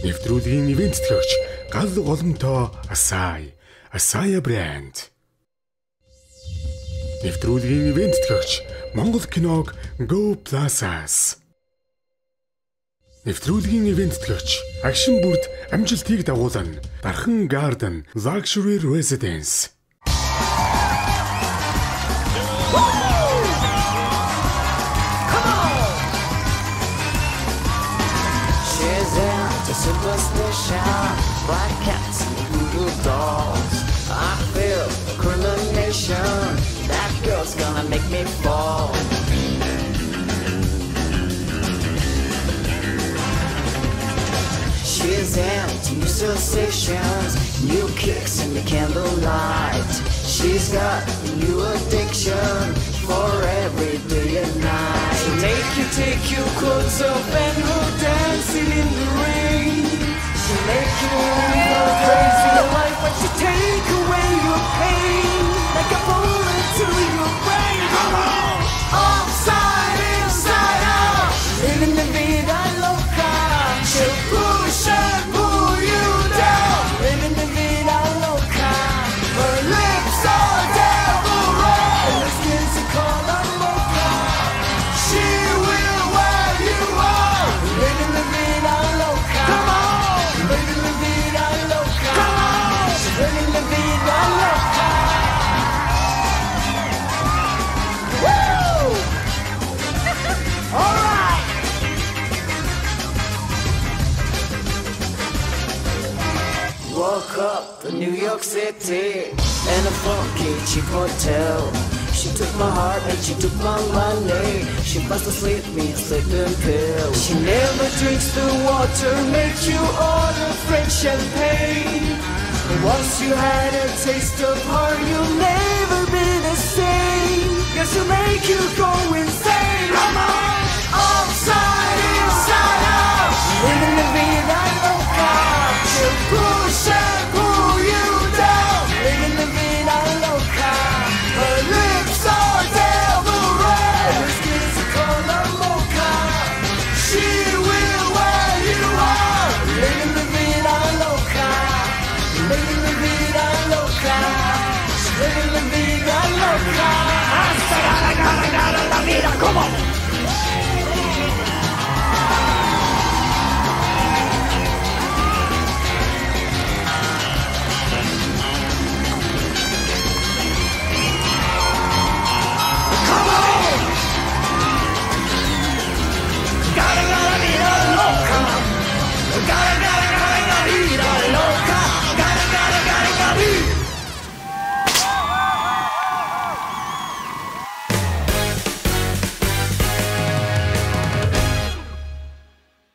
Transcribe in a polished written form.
Нэвтрүүлгийн ивент тэтгэгч гал голомтоо Asaya брэнд. Нэвтрүүлгийн ивент тэтгэгч Монгол киног Go Plaza-с. Нэвтрүүлгийн ивент тэтгэгч Агшин бүрд амжилтыг дагуулна. Дархан Garden Luxury Residence. Superstition, black cats and voodoo dolls. I feel crimination. That girl's gonna make me fall. She's into new sensations, new kicks in the candlelight. She's got a new addiction for every day and night. She'll take you clothes off and go dancing in the rain. She'll make you live a crazy life, but she'll take away your pain like a bullet to your brain. Come on! Upside, inside out, living the vida loca. She'll push and pull you down, living the vida loca. Her lips are devil red, and her skin's a color mocha. She will wear you out, living the vida loca. Come on, living the vida loca. Come on, living the vida loca. Woo! All right. Woke up in New York City in a funky cheap hotel. She took my heart and she took my money. She must have slipped me a sleeping pill. She never drinks the water, makes you order French champagne. And once you had a taste of her, you'll never be the same. Yes, she'll make you go insane. Come on, upside